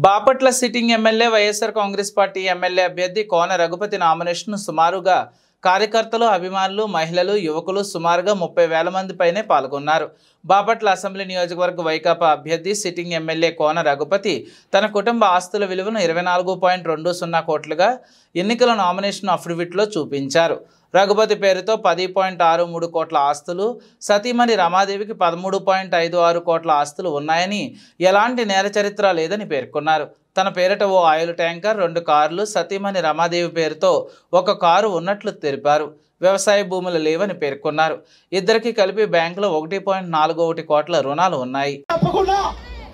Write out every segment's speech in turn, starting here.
Bapatla sitting MLA YSR Congress party MLA అభ్యర్థి కోన Raghupathi nomination సుమారుగా కార్యకర్తలు, అభిమానులు, మహిళలు, యువకులు సుమారుగా 30,000 మంది పైనే పాల్గొన్నారు. బాపట్ల అసెంబ్లీ నియోజకవర్గ వైకాపా అభ్యర్థి సిట్టింగ్ ఎమ్మెల్యే కోన రఘుపతి తన కుటుంబ ఆస్తుల విలువను 24.20 కోట్లుగా ఎన్నికల నామినేషన్ అఫిడవిట్లో చూపించారు. రఘుపతి పేరుతో 10.63 కోట్ల ఆస్తులు, సతీమణి రమాదేవికి 13.56 కోట్ల ఆస్తులు ఉన్నాయని, ఎలాంటి నేర చరిత్ర లేదని పేర్కొన్నారు. తన పేరిట ఓ ఆయిల్ ట్యాంకర్, 2 కార్లు, సతీమణి రమాదేవి పేరుతో 1 కారు ఉన్నట్లు తెలిపారు. వ్యవసాయ భూములు లేవని పేర్కొన్నారు. ఇద్దరికి కలిపి బ్యాంకులో 1.41 కోట్ల రుణాలు ఉన్నాయి. తప్పకుండా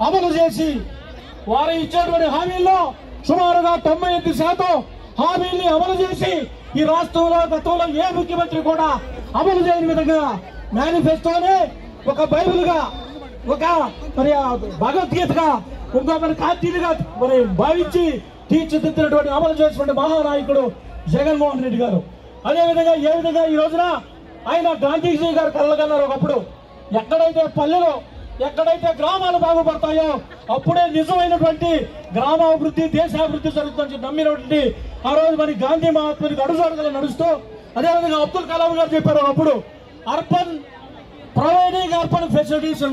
అమలు చేసి వారు ఇచ్చేటువంటి హామీల్లో సుమారుగా 98% హామీల్ని అమలు చేసి ఈ రాష్ట్రంలో గతంలో ఏ ముఖ్యమంత్రి కూడా అమలు చేయని విధంగా మేనిఫెస్టోనే ఒక బైబిల్ గా, ఒక మరి భగవద్గీతగా, ఇంకో మరి కార్తీలుగా మరి భావించి తీర్చిదిద్దినటువంటి అమలు చేసినటువంటి మహానాయకుడు జగన్మోహన్ రెడ్డి గారు. అదేవిధంగా ఏ విధంగా ఈ రోజున ఆయన గాంధీజీ గారు కలగన్నారు. ఒకప్పుడు ఎక్కడైతే పల్లెలో, ఎక్కడైతే గ్రామాలు బాగుపడతాయో అప్పుడే నిజమైనటువంటి గ్రామాభివృద్ధి, దేశాభివృద్ధి జరుగుతుందని నమ్మినటువంటి ఆ రోజు మరి గాంధీ మహాత్మునికి అడుగుజాడగలు నడుస్తూ, అదేవిధంగా అబ్దుల్ కలాం గారు చెప్పారు అప్పుడు అర్బన్ ప్రొవైడింగ్ అర్బన్ ఫెసిలిటీస్.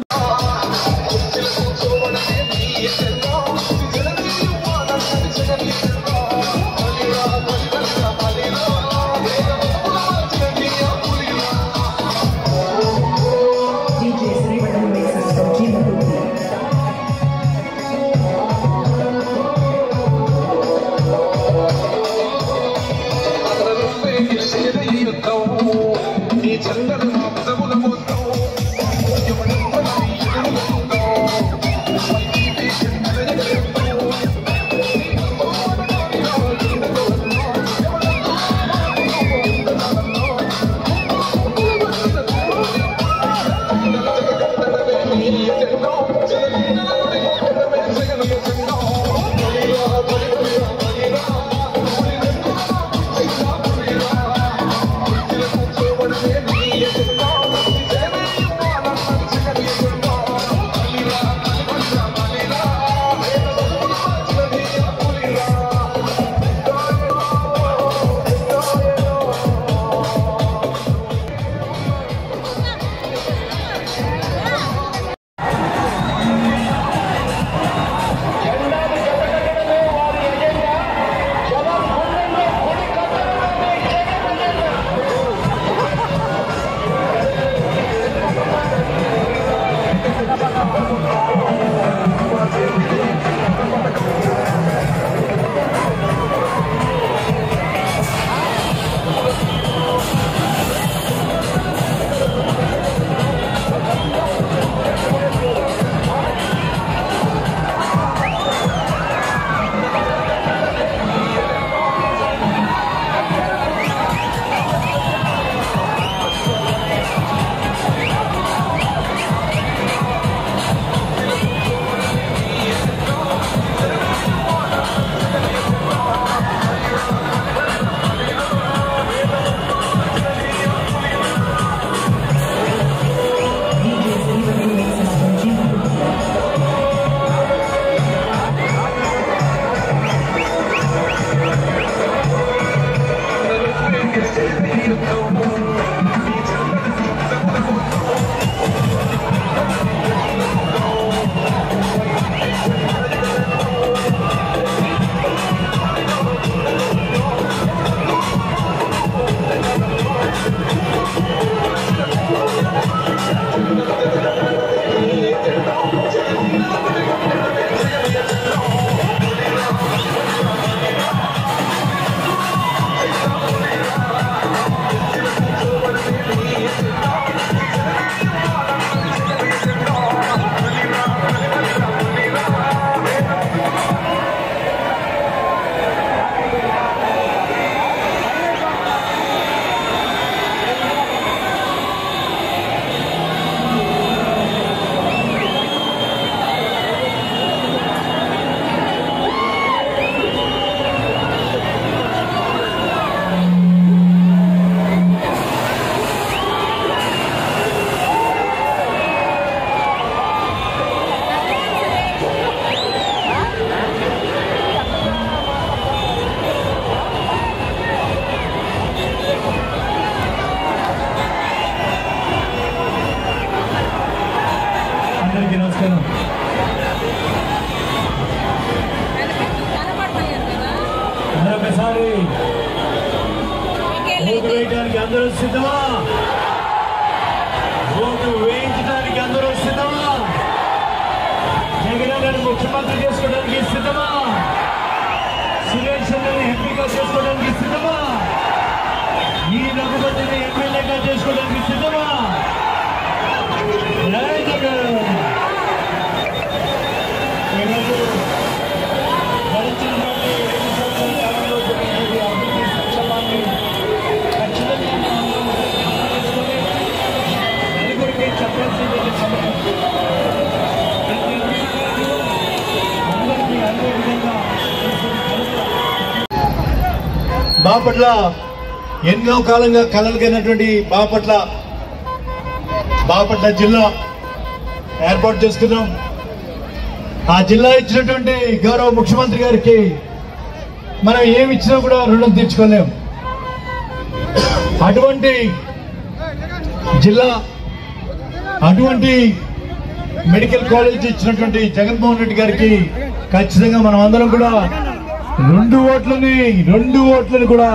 అందరూ సిద్ధమా? ఓటు వేయించడానికి అందరూ సిద్ధమా? జగన్ గారిని ముఖ్యమంత్రి చేసుకోవడానికి సిద్ధమా? సురేష్ గారిని ఎంపీగా చేసుకోవడానికి సిద్ధమా? ఈ రఘుపతిని ఎమ్మెల్యేగా చేసుకోవడానికి సిద్ధమా? జై జగన్. ఈరోజు గడిచినటువంటి 5 సంవత్సరాల కాలంలో జరిగినటువంటి అభివృద్ధి సంక్షేమాన్ని ఖచ్చితంగా నలుగురికి చెప్పాల్సింది సమయం. అందరికీ అదే విధంగా బాపట్ల ఎన్నో కాలంగా కలలుగైనటువంటి బాపట్ల జిల్లా ఏర్పాటు చేసుకున్నాం. ఆ జిల్లా ఇచ్చినటువంటి గౌరవ ముఖ్యమంత్రి గారికి మనం ఏమి ఇచ్చినా కూడా రుణం తీర్చుకోలేం. అటువంటి జిల్లా, అటువంటి మెడికల్ కాలేజ్ ఇచ్చినటువంటి జగన్మోహన్ రెడ్డి గారికి ఖచ్చితంగా మనం అందరం కూడా 2 ఓట్లని కూడా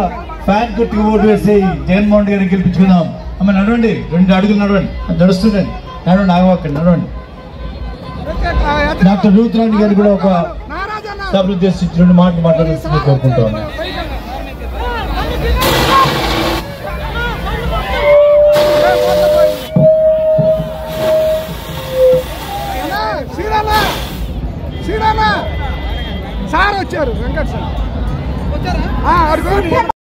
ఫ్యాన్ గుర్తుకు ఓటు వేసి జగన్మోహన్ రెడ్డి గారిని గెలిపించుకుందాం. అమ్మ నడవండి, 2 అడుగులు నడవండి, నడుస్తుండండి, నడవండి, ఆగవకండి, నడవండి. డాక్టర్ రూతురాణి గారు కూడా ఒక సభను ఉద్దేశించి 2 మాటలు మాట్లాడాల్సింది కోరుకుంటా ఉన్నాను. సార్ వచ్చారు, వెంకట్ సార్ వచ్చారా?